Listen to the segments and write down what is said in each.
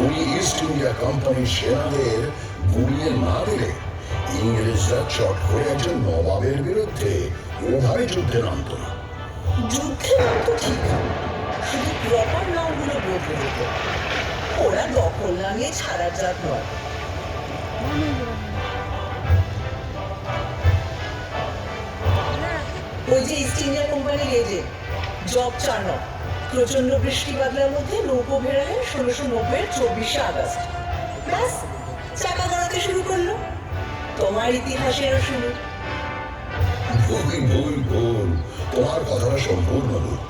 উনি east India কোম্পানির সেনাদের গুড়িয়ে না দিলে ইংরেজরা চট করে একজন নবাবের বিরুদ্ধে ওভাবে যুদ্ধে নামত না। যুদ্ধে নামতো ঠিক, শুধু প্রপার নামগুলো বদলে দিত। ওরা দখল নামিয়ে ছাড়ার জাত নয়। ওই যে ইস্ট ইন্ডিয়া কোম্পানির এজেন্ট জব চার্নক প্রচন্ড বৃষ্টি বাদলার মধ্যে নৌকো ভেড়ালেন 1690-এর 24শে আগস্ট। ব্যাস চাকা গড়াতে শুরু করলো। তোমার ইতিহাসেরও শুরু। ভুল ভুল ভুল, তোমার কথাটা সম্পূর্ণ ভুল।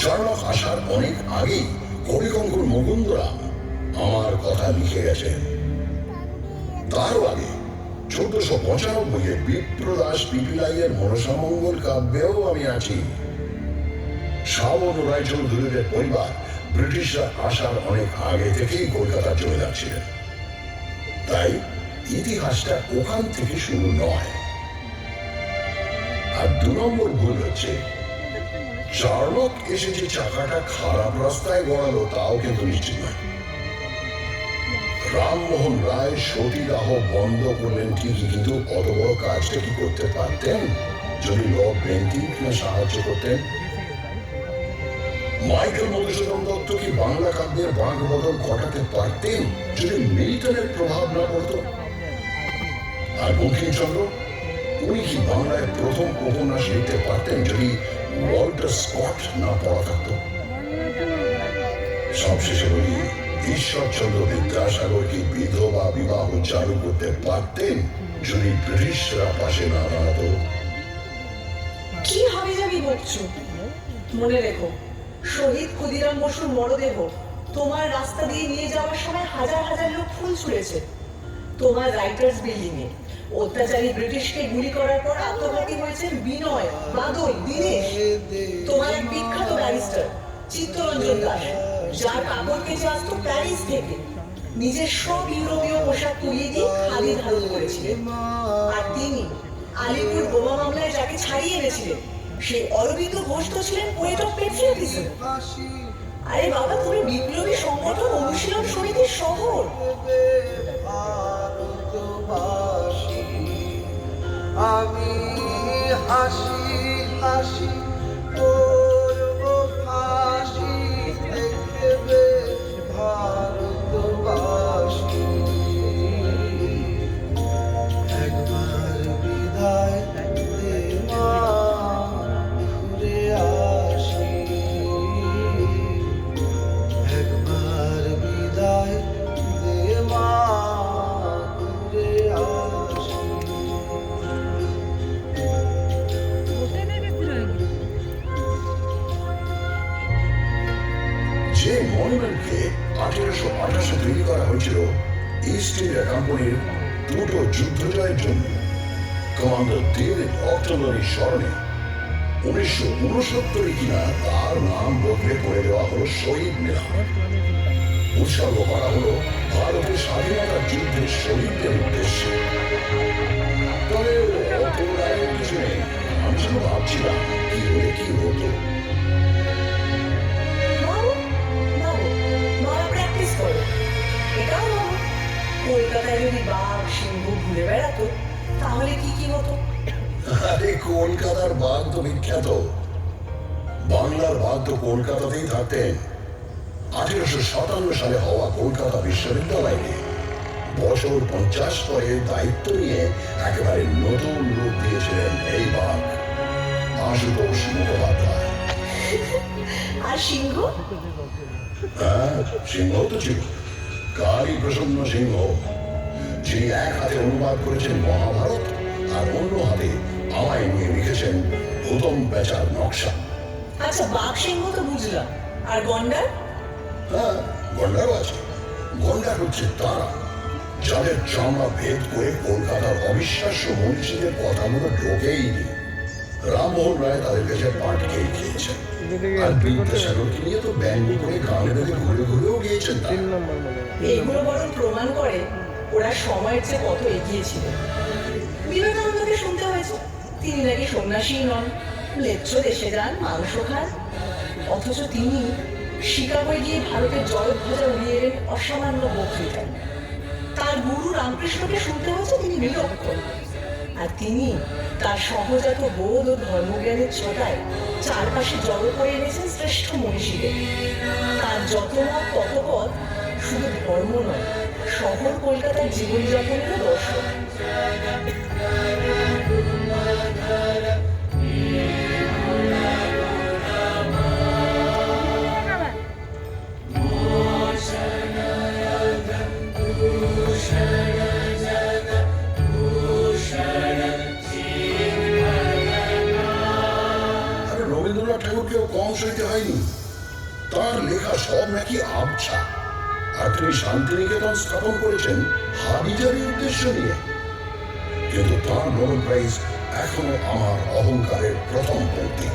শার্লক আসার অনেক আগেই কবিকঙ্কুর মুকুন্দরাম আমার কথা লিখে গেছেন। তারও আগে 1495-এ বিপ্রদাস পিপিলাইয়ের মনসামঙ্গল কাব্যেও আমি আছি। শ্রাবণ রায়চৌধুরীদের পরিবার ব্রিটিশরা আসার অনেক আগে থেকেই কলকাতা চলে যাচ্ছিলেন, তাই ইতিহাসটা ওখান থেকে শুরু নয়। আর 2 নম্বর ভুল হচ্ছে শার্লক এসে যে চাকাটা খারাপ রাস্তায় গড়ালো তাও কিন্তু নিশ্চিত নয়। রামমোহন রায় সতীদাহ বন্ধ করলেন ঠিকই, কিন্তু অত বড় কাজটা কি করতে পারতেন যদি লর্ড বেন্টিঙ্ককে সাহায্য করতেন? মাইকেল মধুসূদন দত্ত কি বাংলা কাব্যের বাঁক বদল ঘটাতে পারতেন যদি মিল্টনের প্রভাব না পড়ত? আর বঙ্কিমচন্দ্র, উনি কি বাংলায় প্রথম উপন্যাস লিখতে পারতেন যদি ওয়াল্টার স্কট না পড়া থাকত? সবশেষে বলি, ঈশ্বরচন্দ্র বিদ্যাসাগর কি বিধবা বিবাহ চালু করতে পারতেন যদি ব্রিটিশরা পাশে না দাঁড়াতো? কি হাবি যাবি বকছো? মনে রেখো, শহীদ ক্ষুদিরাম বসুর মরদেহ তোমার রাস্তা দিয়ে নিয়ে যাওয়ার সময় হাজার হাজার লোক ফুল ছুঁড়েছে। তোমার রাইটার্স বিল্ডিং এ অত্যাচারী ব্রিটিশকে গুলি করার পর আত্মঘাতী হয়েছেন বিনয়, বাদল, দীনেশ। তোমার এক বিখ্যাত ব্যারিস্টার চিত্তরঞ্জন দাস, যার কাপড় কেচে আসতো প্যারিস থেকে, নিজের সব ইউরোপীয় পোশাক পুড়িয়ে দিয়ে খালি ধারণ করেছিলেন। আর তিনি আলিপুর বোমা মামলায় যাকে ছাড়িয়ে এনেছিলেন, সেই অরবিন্দ ঘোষ তো ছিলেন পোয়েট অফ পেট্রিয়টিজম। আরে বাবা, তুমি বিপ্লবী সংগঠন অনুশীলন সমিতির শহর। আমি হাসি হাসি করব ফাঁসি, দেখবে ভারতবাসী। একবার বিদায় দে মা, ঘুরে আসি। একবার বিদায় দে মা, ঘুরে আসি। যে মনুমেন্টকে 1828 তৈরি করা হয়েছিল ইস্ট ইন্ডিয়া কোম্পানির 2টো যুদ্ধ জয়ের জন্য, কমান্ডার ডেভিড অক্টনারের স্মরণে 1969 কিনা তার নাম বদলে করে দেওয়া হলো শহীদ মিনার। উৎসর্গ করা হলো ভারতের স্বাধীনতার যুদ্ধের শহীদদের উদ্দেশ্যে। তবে অত রায়ের কিছু নেই, আমি শুধু ভাবছিলাম কি হলে কি হতো। কলকাতায় যদি বাঘ সিংহ ঘুরে বেড়াতো তাহলে কি কি হতো? আরে কলকাতার বাঘ তো বিখ্যাত, বাংলার বাঘ তো কলকাতাতেই থাকতেন। 1857 সালে হওয়া কলকাতা বিশ্ববিদ্যালয়কে বছর 50 পরে দায়িত্ব নিয়ে একেবারে নতুন রূপ দিয়েছিলেন এই বাঘ, আশুতোষ মুখোপাধ্যায়। আর সিংহ? হ্যাঁ, সিংহ তো ছিল কালী প্রসন্ন সিংহ, যিনি এক হাতে অনুবাদ করেছেন মহাভারত আর অন্য হাতে আমায় নিয়ে লিখেছেন হুতম বেচার নকশা। আচ্ছা, বাঘ সিংহ তো বুঝলাম, আর গন্ডার? হ্যাঁ, গন্ডারও আছে। গন্ডার হচ্ছে তারা যাদের চামড়া ভেদ করে কলকাতার অবিশ্বাস্য মনীষীদের কথাগুলো ঢোকেইনি। রামমোহন রায় তাদের কাছে পাট খেয়েছেন, আর বিদ্যাসাগরকে নিয়ে তো ব্যঙ্গ করে গানে বেঁধে ঘুরে ঘুরেও গিয়েছেন। এগুলো বরং প্রমাণ করে ওরা সময়ের চেয়ে কত এগিয়ে ছিল। বিবেকানন্দকে শুনতে হয়েছে তিনি নাকি সন্ন্যাসী নন, লেচ্ছ দেশে যান, মাংস খান, অথচ তিনি শিকাগোয় গিয়ে ভারতের জয়ধ্বজা উড়িয়ে এলেন অসামান্য বক্তৃতা। তার গুরু রামকৃষ্ণকে শুনতে হচ্ছে তিনি নিরক্ষর, আর তিনি তার সহজাত বোধ ও ধর্মজ্ঞানের ছটায় চারপাশে জড়ো করে এনেছেন শ্রেষ্ঠ মনীষীদের। তার যত মত তত পথ শুধু ধর্ম নয়, শহর কলকাতার জীবনযাপনেরও দর্শন। আরে রবীন্দ্রনাথ ঠাকুরকেও কম সইতে হয়নি। তার লেখা সব নাকি আবছা, আর তিনি শান্তিনিকেতন স্থাপন করেছেন হাবিজাবি উদ্দেশ্য নিয়ে। কিন্তু তার নোবেল প্রাইজ এখনো আমার অহংকারের প্রথম পঙ্ক্তি।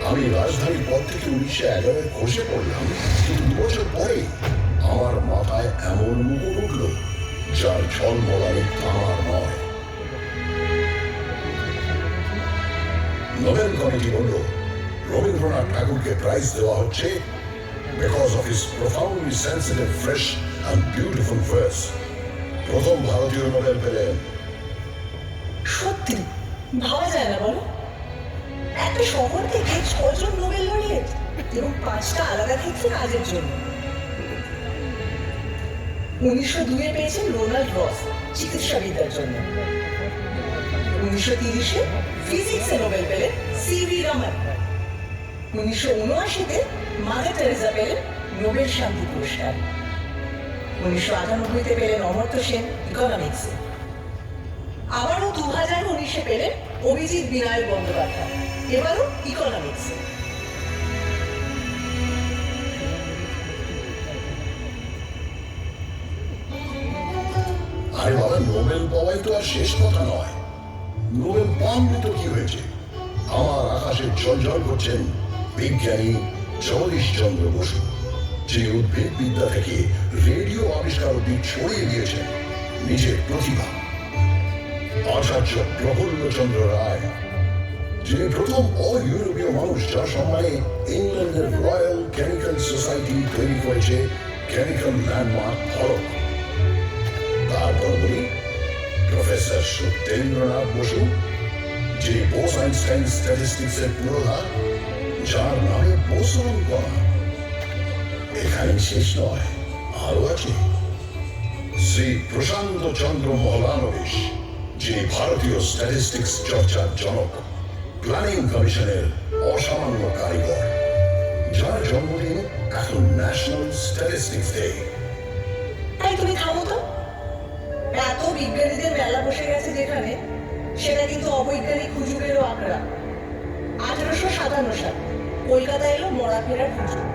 আমি রাজধানীর পর থেকে 1911 খসে পড়লাম, কিন্তু 2 বছর পরে আমার মাথায় এমন মুকুট উঠল যার ঝলমলানি তামার নয়। নোবেল কমিটি বলল রবীন্দ্রনাথ ঠাকুরকে প্রাইজ দেওয়া হচ্ছে because of his profoundly sensitive, fresh and beautiful verse. প্রথম ভারতীয় নোবেল পেলেন। সত্যি ভাবা যায় না বলো, একটা শহর থেকে 6 জন নোবেল লরিয়েট এবং 5টা আলাদা ক্ষেত্রে কাজের জন্য। 1902-এ পেয়েছেন রোনাল্ড রস চিকিৎসাবিদ্যার জন্য। 1930-এ ফিজিক্সে নোবেল পেলেন সিভি রমন। 1979-তে মাদার টেরেসা পেলেন নোবেল শান্তি পুরস্কার। 1998-তে পেলেন অমর্ত্য সেন ইকোনমিক্সে। আবারও 2019-এ পেলেন অভিজিৎ বিনায়ক বন্দ্যোপাধ্যায়, এবারও ইকোনমিক্সে। আরে বাবা, নোবেল পাওয়াই তো আর শেষ কথা নয়। নোবেল পাননি তো কি হয়েছে? আমার আকাশে ঝলঝল করছেন বিজ্ঞানী জগদীশ চন্দ্র বসু, যিনি উদ্ভিদ বিদ্যা থেকে রেডিও আবিষ্কার অব্দি ছড়িয়ে দিয়েছেন নিজের প্রতিভা। আচার্য প্রফুল্ল চন্দ্র রায়, যিনি প্রথম অইউরোপীয় মানুষ যার সম্মানে ইংল্যান্ডের রয়্যাল কেমিক্যাল সোসাইটি তৈরি করেছে কেমিক্যাল ল্যান্ডমার্ক ফলক। তারপর বলি প্রফেসর সত্যেন্দ্রনাথ বসু, যিনি বোস আইনস্টাইন স্ট্যাটিস্টিক্সের পুরোধা, যার নামে বোসন করা। এখানে শেষ নয়, আরো আছে শ্রী প্রশান্ত চন্দ্র মহলানবিশ, যিনি ভারতীয় স্ট্যাটিস্টিক্স চর্চার জনক, প্ল্যানিং কমিশনের অসামান্য কারিগর, যার জন্মদিন এখন ন্যাশনাল স্ট্যাটিস্টিক্স ডে। তাই তুমি থামো তো, এত বিজ্ঞানীদের মেলা বসে গেছে যেখানে, সেটা কিন্তু অবৈজ্ঞানিক হুজুগেরও আঁকড়া। 1857 সাল কলকাতা এলো মরা ফেরার হুজুগ।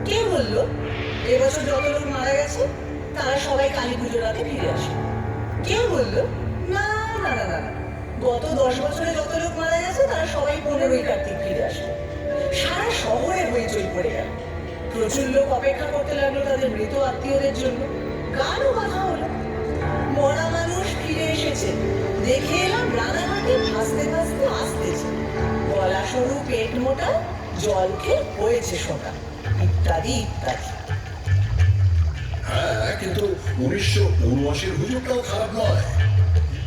কে বললো এবছর যত লোক মারা গেছে তারা সবাই কালী পুজোর আগে ফিরে আসে? কেউ বললো না না না না, গত 10 বছরে যত লোক মারা গেছে তারা সবাই 15ই কার্তিক ফিরে আসে। সারা শহরে হইচই পড়ে গেল। প্রচুর লোক অপেক্ষা করতে লাগলো তাদের মৃত আত্মীয়দের জন্য। গানও বাঁধা হলো, মরা মানুষ ফিরে এসেছে, দেখে এলাম রানাঘাটে ভাসতে ভাসতে আসতেছে, গলা সরু পেট মোটা, জল খেয়ে হয়েছে সোনা, ইত্যাদি ইত্যাদি। হ্যাঁ, কিন্তু 1979-এর হুজুগটাও খারাপ নয়।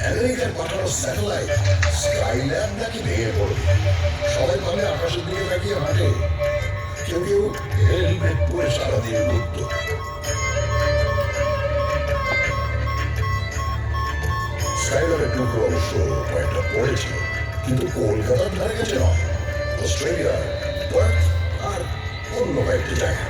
আমেরিকার পাঠানো স্যাটেলাইট স্কাইল্যাব নাকি ভেঙে পড়বে। সবাই ভাবে আকাশের দিকে তাকিয়ে হাঁটে, কেউ কেউ হেলমেট পরে সারাদিন ঘুরত। স্কাইল্যাবের টুকরো অবশ্য কয়েকটা পড়েছিল, কিন্তু কলকাতার ধারে কাছে নয়, অস্ট্রেলিয়া, পার্থ আর অন্য কয়েকটি জায়গা।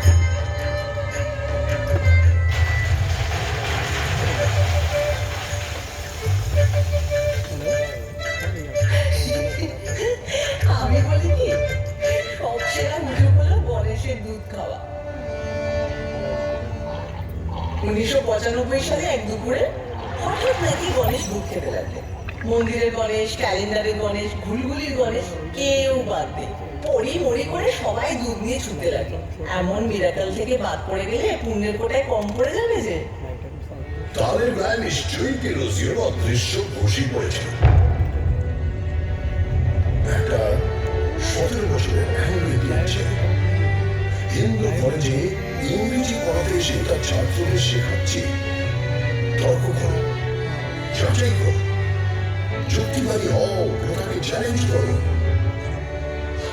আমি বলি কি, সব সেরা হুজুগ হলো গণেশের দুধ খাওয়া। 1995 সালে এক দুপুরে হঠাৎ নাকি গণেশ দুধ খেতে লাগলো। মন্দিরের গণেশ, ক্যালেন্ডারের গণেশ, ঘুলঘুলির গণেশ, কেউ বাদ নেই। পড়ি মরি করে সবাই দুধ নিয়ে ছুটতে লাগলো। এমন মিরাকল থেকে বাদ পড়ে গেলে পুণ্যের কোটায় কম পড়ে যাবে যে। তাদের গায়ে নিশ্চয়ই কেরোসিনের অদৃশ্য ঘুষি পড়েছিল। একটা 17 বছরের অ্যাংলো ছেলে হিন্দু কলেজে ইংরেজি পড়াতে এসে তার ছাত্রদের শেখাচ্ছে তর্ক করো, যাচাই করো, যুক্তিবাদী হও, প্রথাকে চ্যালেঞ্জ করো।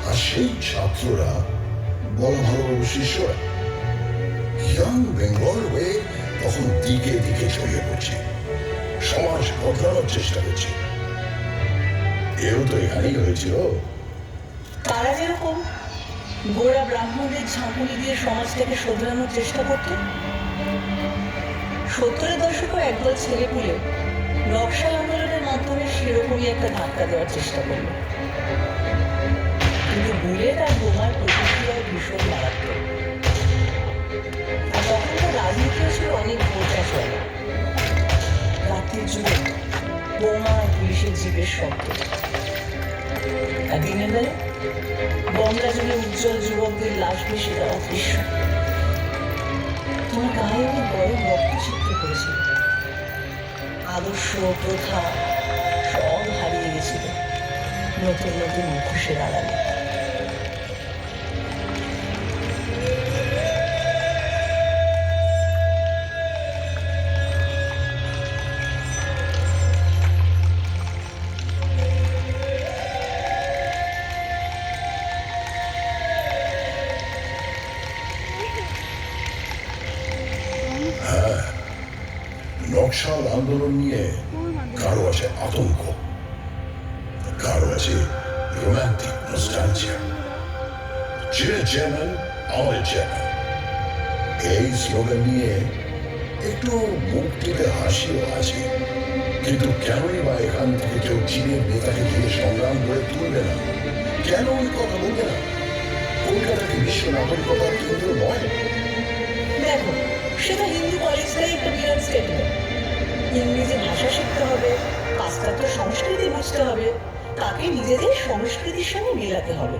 আর সেই ছাত্ররা বড় ভালো শিষ্যরা ইয়াং বেঙ্গল হয়ে তখন দিকে দিকে ছড়িয়ে পড়ছে, সমাজ বদলানোর চেষ্টা করছে। এও তো এখানেই হয়েছিল। তারা যেরকম গোড়া ব্রাহ্মণদের ঝাঁকুনি দিয়ে সমাজটাকে শোধরানোর চেষ্টা করত, 70-এর দশকেও একদল ছেলেপুলে নকশাল আন্দোলনের মাধ্যমে সেরকমই একটা ধাক্কা দেওয়ার চেষ্টা করলো। কিন্তু বুলেট আর বোমার প্রতিক্রিয়ায় ভীষণ মারাত্মক। আর তখনকার রাজনীতিও ছিল অনেক বোঝা চলে। রাত্রির যুগে বোমা আর পুলিশের জিপের শব্দ, আর দিনের বেলা গঙ্গা জলে উজ্জ্বল যুবকদের লাশ ভেসে যাওয়া দৃশ্য। তোমার গায়ে অনেক গরম রক্ত চিত্র করেছিল। আদর্শ প্রথা সব হারিয়ে গেছিল নতুন নতুন মুখোশের আড়ালে। নকশাল আন্দোলন নিয়ে কারো আছে আতঙ্ক, কারো আছে রোমান্টিক নস্টালজিয়া। চিরে চেয়ারম্যান আমাদের চেয়ারম্যান, এই স্লোগান নিয়ে একটু মুখ টিপে হাসিও আছে। কিন্তু কেনই বা এখান থেকে কেউ চীনের নেতাকে দিয়ে সংগ্রাম করে তুলবে না? কেন ওই কথা বলবে না? কলকাতা কি বিশ্ব নাগরিকতার কেন্দ্র নয়? দেখো, সেটা হিন্দু কলেজটাই একটা বিরাট স্টেটমেন্ট। ইংরেজি ভাষা শিখতে হবে, পাশ্চাত্য সংস্কৃতি বুঝতে হবে, তাকে নিজেদের সংস্কৃতির সঙ্গে মেলাতে হবে,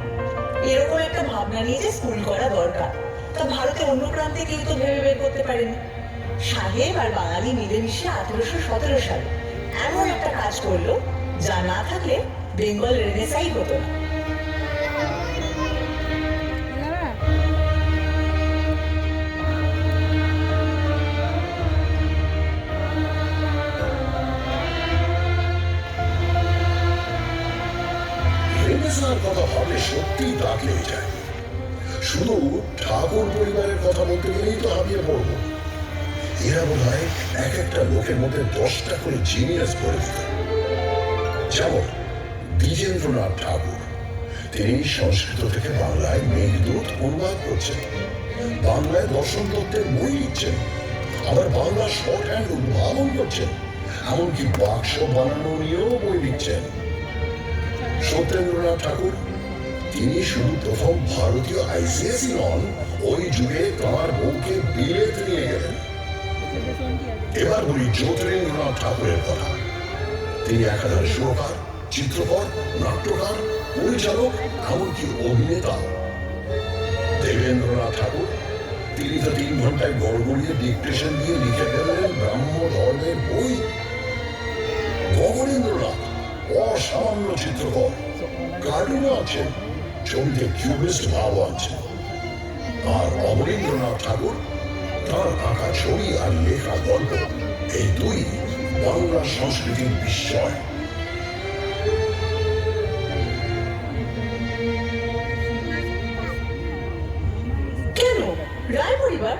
এরকম একটা ভাবনা নিয়ে যে স্কুল করা দরকার, তা ভারতে অন্য প্রান্তে কেউ তো ভেবে বের করতে পারেনি। সাহেব আর বাঙালি মিলেমিশে 1817 সালে এমন একটা কাজ করলো যা না থাকলে বেঙ্গল রেনেসাই হতো না। রেনেসাঁর কথা ভাবলে সত্যিই দাগ লেগে যায়। শুধু ঠাকুর পরিবারের কথা বলতে গেলেই তো হাবিয়ে পড়বো। এরা বোধ হয় এক একটা লোকের মধ্যে 10টা করে জিনিয়াস করে দিত। যেমন দ্বিজেন্দ্রনাথ ঠাকুর, তিনি সংস্কৃত থেকে বাংলায় মেঘদূত অনুবাদ করছেন, বাংলায় দর্শন তত্ত্বের বই লিখছেন, আবার বাংলা শর্ট হ্যান্ড উদ্ভাবন করছেন, এমনকি বাক্স বানানো নিয়েও বই লিখছেন। সত্যেন্দ্রনাথ ঠাকুর, তিনি শুধু প্রথম ভারতীয় আইসিএসই নন, ওই যুগে তাঁর বউকে বিলেত নিয়ে গেলেন। এবার বলি জ্যোতিরিন্দ্রনাথ ঠাকুরের কথা। তিনি একাধারে সুরকার, চিত্রকর, নাট্যকার, পরিচালক, এমনকি অভিনেতা। দেবেন্দ্রনাথ ঠাকুর, তিনি তো 3 ঘন্টায় গড়গড়িয়ে ডিকটেশন দিয়ে লিখে ফেললেন ব্রাহ্ম ধর্মের বই। গগনেন্দ্রনাথ অসামান্য চিত্রকর, কার্টুনও আছেন, ছবিতে কিউবিস্ট ভাব আনছেন। আর অমরেন্দ্রনাথ ঠাকুর, তার আঁকা ছবি আর লেখা গল্প, এই দুই বাংলা সংস্কৃতির বিস্ময়। কেন রায় পরিবার?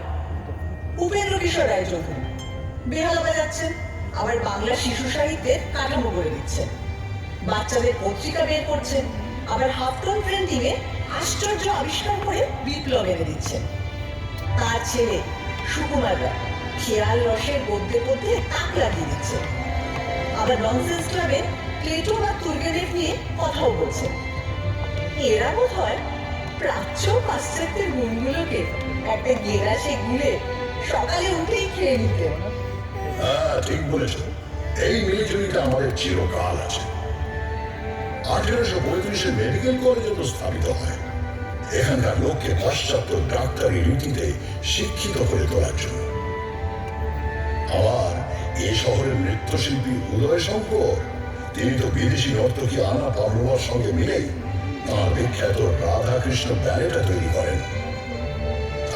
উপেন্দ্র কিশোর রায় চৌধুরী বেহালা বাজাচ্ছেন, আবার বাংলা শিশু সাহিত্যের কাঠামো করে দিচ্ছেন, বাচ্চাদের পত্রিকা বের করছেন, আবার হাফটন প্রিন্টিং এ আশ্চর্য আবিষ্কার করে বিপ্লব এনে দিচ্ছেন। তার ছেলে সুকুমার রায় খেয়াল রসের গদ্যে পদ্যে তাক লাগিয়ে দিচ্ছেন, আবার ননসেন্স ক্লাবে প্লেটো বা তুর্গেনেভ নিয়ে কথাও বলছেন। এরা বোধ হয় প্রাচ্য পাশ্চাত্যের গুণগুলোকে একটা গেলাসে গুলে সকালে উঠেই খেয়ে নিতেন। হ্যাঁ, ঠিক বলেছ। এই মিলিটারিটা আমাদের চিরকাল আছে। 1835-এ মেডিকেল কলেজে তো স্থাপিত হয়, এখানকার লোককে পাশ্চাত্য ডাক্তারি রীতিতে শিক্ষিত করে তোলার জন্য। আবার এ শহরের নৃত্যশিল্পী উদয় শঙ্কর, তিনি তো বিদেশি নর্তকী আনা পাভলোভার সঙ্গে মিলে তাঁর বিখ্যাত রাধাকৃষ্ণ ব্যালেটা তৈরি করেন।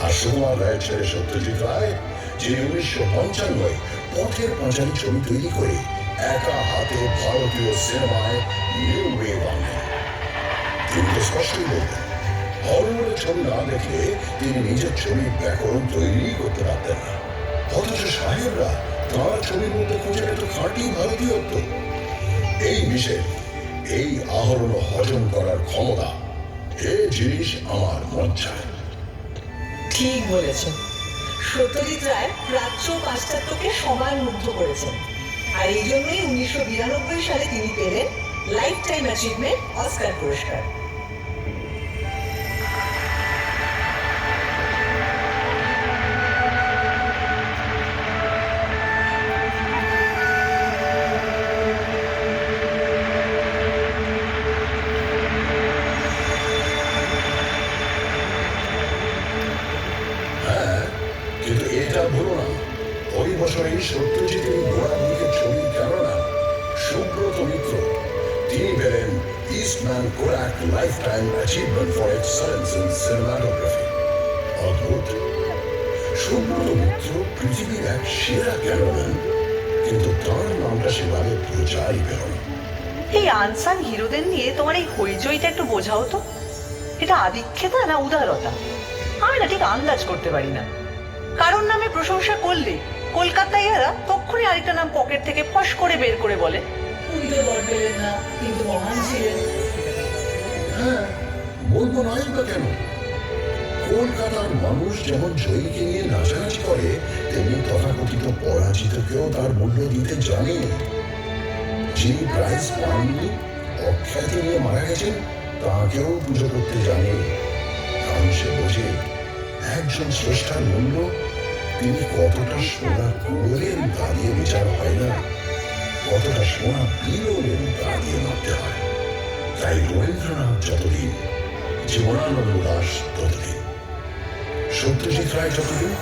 আর সুকুমার রায়ের ছেলে সত্যজিৎ রায়, যিনি 1955 পথের পাঁচালী ছবি তৈরি করে একা হাতে ভারতীয় সিনেমায় নিউ ওয়েভ আনেন। তিনি তো স্পষ্টই বলতেন, হলিউডের ছবি না দেখলে তিনি নিজের ছবির ব্যাকরণ তৈরি করতে পারতেন না। অথচ সাহেবরা তাঁর ছবির মধ্যে খুঁজে পেত খাঁটি ভারতীয়ত্ব। এই বিশেষ এই আহরণ হজম করার ক্ষমতা, এ জিনিস আমার মজ্জায়। ঠিক বলেছেন। সত্যজিৎ রায় প্রাচ্য ও পাশ্চাত্যকে সমান মুগ্ধ করেছেন। আর এই জন্যই 1992 সালে তিনি পেলেন লাইফ টাইম অ্যাচিভমেন্ট অস্কার পুরস্কার। হ্যাঁ, কিন্তু এটা ভুলো না, ওই বছরেই সত্যজিতের গোড়ার দিকের ছবির ক্যামেরাম্যান সুব্রত মিত্র, তিনি পেলেন Eastman Kodak life time achievement for excellence in cinematography. অদ্ভুত, সুব্রত মিত্র পৃথিবীর এক সেরা ক্যামেরাম্যান, কিন্তু তার নামটা সেভাবে প্রচারই পেল না। এই আনসান হিরোদের নিয়ে তোমার এই হইচইটা একটু বোঝাও তো, এটা আদিক্ষেতা না উদারতা? আমি না ঠিক আন্দাজ করতে পারি না। কারণ নামে প্রশংসা করলে কলকাতায় এরা তখনই আরেকটা নাম পকেট থেকে ফস করে বের করে বলে, উনি তো দর পেলেন না, কিন্তু মহান ছিলেন। হ্যাঁ, বলবো নয় বা কেন? কলকাতার মানুষ যেমন জয়ীকে নিয়ে নাচানাচি করে, তেমনি তথাকথিত পরাজিতকেও তার মূল্য দিতে জানে। যিনি প্রাইজ পাননি, অখ্যাতি নিয়ে মারা গেছেন, তাকেও পুজো করতে জানে। কারণ সে বোঝে একজন স্রষ্টার মূল্য তিনি কতটা সোনা কুড়োলেন তা দিয়ে বিচার হয় না, কতটা সোনা বিলোলেন তা দিয়ে মাপতে হয়। তাই রবীন্দ্রনাথ যতদিন, জীবনানন্দ দাশ ততদিন, সত্যজিৎ রায় যতদিন,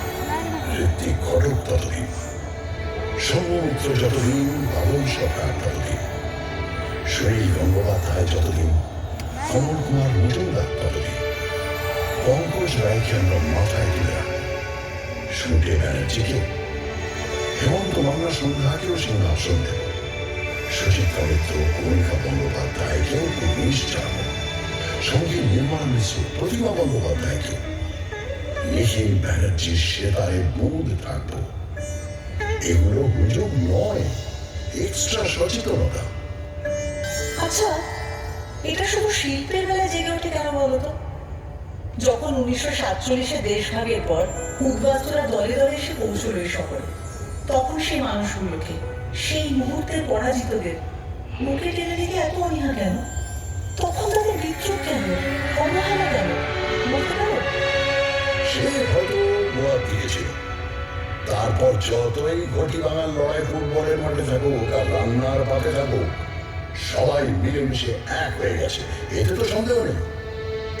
ঋত্বিক ঘটক ততদিন, সৌম্যমিত্র যতদিন, বাবুল সরকার ততদিন, সুনীল গঙ্গোপাধ্যায় যতদিন, কমল কুমার মজুমদার ততদিন, পঙ্কজ রায়কে আমরা মাথায় তুলে রাখবো, সুটে ব্যানার্জিকে, হেমন্ত মান্না সন্ধ্যাকেও সিংহাসন দেব, সুচিত্রা মিত্র, কণিকা বন্দ্যোপাধ্যায়কেও পুলিশ চালাবো, সঙ্গে নির্মল মিশ্র, প্রতিমা বন্দ্যোপাধ্যায়কে, নিখিল ব্যানার্জির সেতারে বুঁদ থাকবো। এগুলো হুজুগ নয়, এক্সট্রা সচেতনতা। আচ্ছা, এটা শুধু শিল্পের বেলায় জেগে ওঠে কেন বলতো? যখন 1947-এ দেশভাগের পর উদ্বাস্তুরা দলে দলে এসে পৌঁছল এই শহরে, তখন সেই মানুষগুলোকে, সেই মুহূর্তের পরাজিতদের মুখে টেনে রেখে এত অনীহা কেন? তখন তাদের বিদ্রোহ কেন, অবহেলা কেন বলতে পারো? সে হয়তো গোয়ার দিকে ছিল। তারপর যতই ঘটি ভাঙার লড়াই ফুটবলের মাঠে থাকুক আর রান্নার পাতে থাকুক, সবাই মিলেমিশে এক হয়ে গেছে, এতে তো সন্দেহ নেই।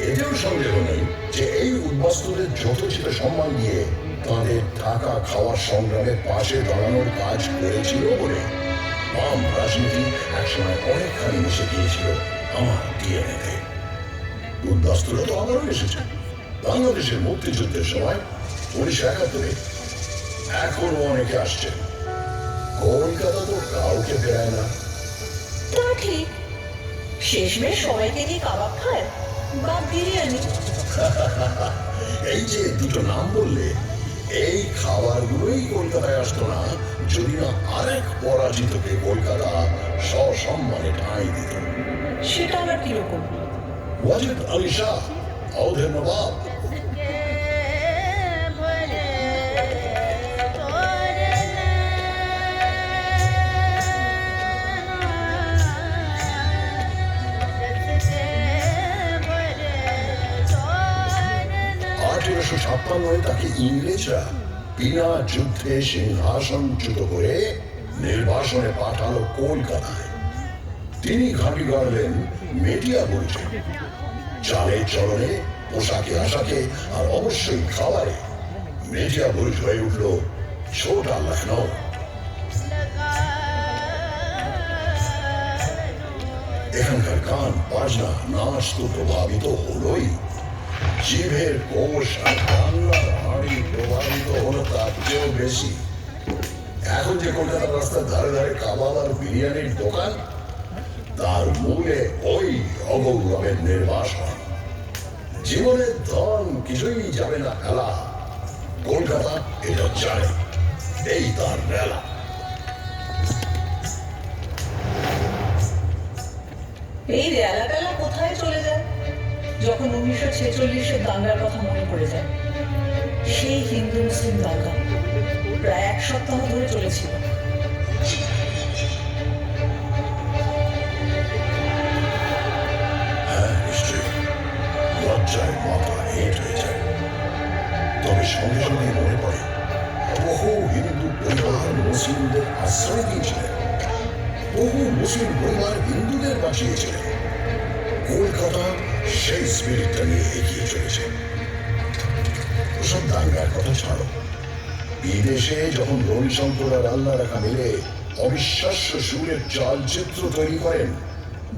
এতেও সন্দেহ নেই যে এই উদ্বাস্তুদের যথোচিত সম্মান দিয়ে তাদের থাকা খাওয়ার সংগ্রামের পাশে দাঁড়ানোর কাজ করেছিল বলে বাম রাজনীতি একসময় অনেকখানি মিশে গিয়েছিল আমার ডিএনএতে। উদ্বাস্তুরা তো আবারও এসেছে বাংলাদেশের মুক্তিযুদ্ধের সময় 1971-এ, এখনো অনেকে আসছে। কলকাতা তো কাউকে ফেরায় না। তা ঠিক, শেষমেশ সবাইকে দিয়ে কাবাব খায় বা বিরিয়ানি। এই যে দুটো নাম বললে, এই খাবারগুলোই কলকাতায় আসতো না যদি না আরেক পরাজিতকে কলকাতা সসম্মানে ঠাঁই দিত। সেটা আবার কিরকম? ওয়াজিদ আলী শাহ, অওধের নবাব। তাকে ইংরেজরা বিনা যুদ্ধে সিংহাসনচ্যুত করে নির্বাসনে পাঠালো কলকাতায়। তিনি ঘাঁটি গাড়লেন মেটিয়া বুরুজে। চালে চলনে, পোশাকে আশাকে আর অবশ্যই খাবারে মেটিয়া বুরুজ হয়ে উঠল ছোটা লখনৌ। এখানকার গান বাজনা নাচ তো প্রভাবিত হলোই, জিভের কোষ আর বাংলার হাড়ি প্রভাবিত হলো তার চেয়েও বেশি। এখন যে কলকাতার রাস্তার ধারে ধারে কাবাব আর বিরিয়ানির দোকান, তার মূলে ওই অগৌরবের নির্বাসন। জীবনের ধন কিছুই যাবে না খেলা, কলকাতা এটা জানে, এই তার মেলা। এই রেলা টেলা কোথায় চলে যায় যখন 1946-এর দাঙ্গার কথা মনে পড়ে যায়। সেই হিন্দু মুসলিম দাঙ্গা প্রায় 1 সপ্তাহ ধরে চলেছিল। হ্যাঁ, নিশ্চয়ই লজ্জায় মাথা হেঁট হয়ে যায়। তবে সঙ্গে সঙ্গে মনে পড়ে বহু হিন্দু পরিবার মুসলিমদের আশ্রয় দিয়েছিলেন, বহু মুসলিম পরিবার হিন্দুদের বাঁচিয়েছিলেন। কলকাতা সেই স্পিরিটটা নিয়ে এগিয়ে চলেছে। ওসব দাঙ্গার কথা ছাড়ো, বিদেশে যখন রবিশঙ্কর আর আল্লাহ রাখা মিলে অবিশ্বাস্য সুরের চালচিত্র তৈরি করেন,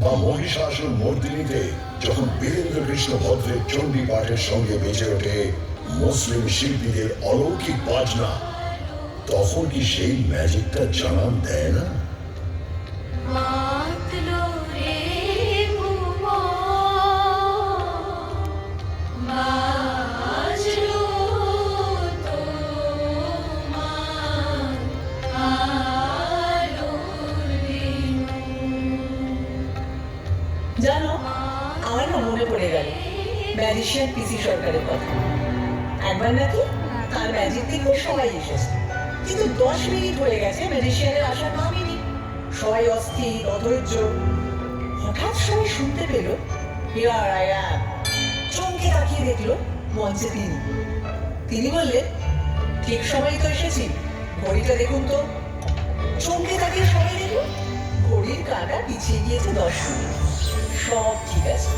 বা মহিষাসুর মর্দিনীতে যখন বীরেন্দ্র কৃষ্ণ ভদ্রের চণ্ডী পাঠের সঙ্গে বেঁচে ওঠে মুসলিম শিল্পীদের অলৌকিক বাজনা, তখন কি সেই ম্যাজিকটা জানান দেয় না? জানো, আমার না মনে পড়ে গেল ম্যাজিশিয়ান পিসি সরকারের কথা। একবার নাকি তার ম্যাজিক দেখে সবাই এসেছে, কিন্তু 10 মিনিট হয়ে গেছে ম্যাজিশিয়ানের আসার নামই নেই। সবাই অস্থির, অধৈর্য। হঠাৎ সবাই শুনতে পেল হিয়ার আই অ্যাম। চমকে তাকিয়ে দেখলো মঞ্চে তিনি বললেন, ঠিক সময় তো এসেছি, ঘড়িটা দেখুন তো। চমকে তাকিয়ে সবাই দেখল ঘড়ির কাঁটা পিছিয়ে গিয়েছে 10 মিনিট। সব ঠিক আছে।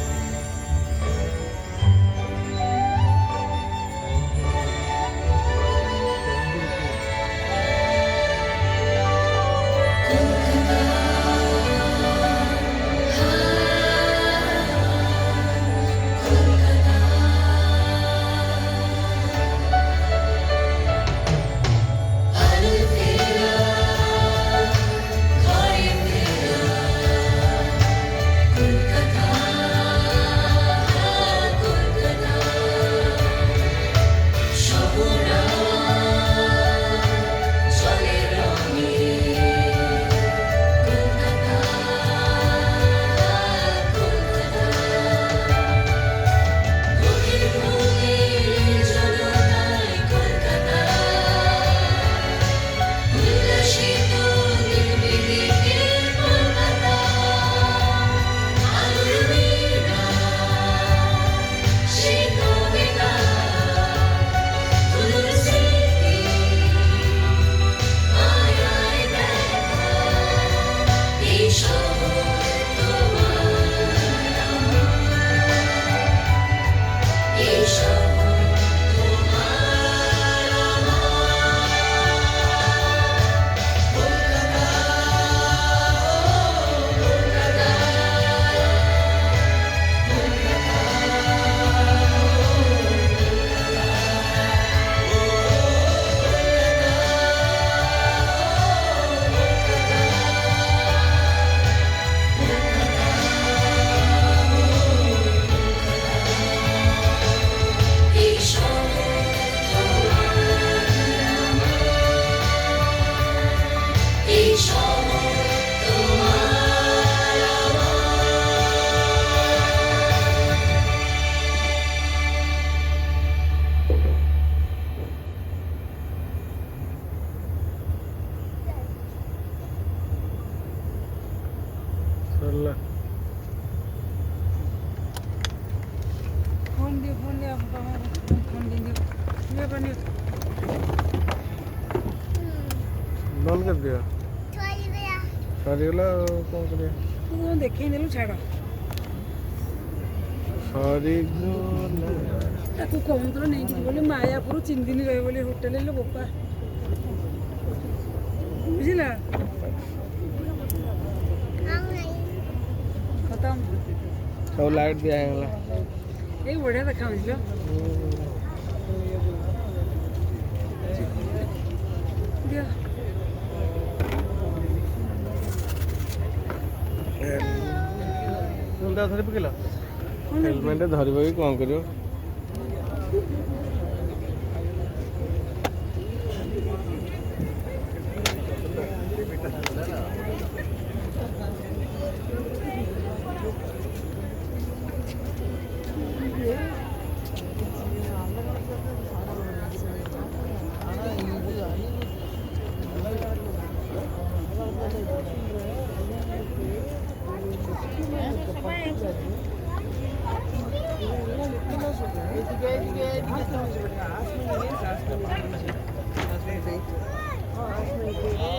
ବନ୍ଦ କରିଦିଅ ସରିଗଲା ଆଉ କ'ଣ କରିବା ଦେଖେଇ ନେଲୁ ଛାଡ଼ ସରିଗଲା ତାକୁ କହୁଥିଲ ନେଇକି ଯିବ ବୋଲି ମାୟାପୁର 3 ଦିନ ରହିବ ବୋଲି ହୋଟେଲରେ ବୋପା ବୁଝିଲା ସବୁ ଲାଇଟ୍ ଦିଆ ହେଇଗଲା। ଏଇ ବଢ଼ିଆ ଦେଖାଯାଉଥିଲା। ଦିଅ। ମୁଣ୍ଡା ଧରି ପକେଇଲ କ'ଣ ହେଲମେଟ୍ ଧରିବ କି କ'ଣ କରିବ? हाँ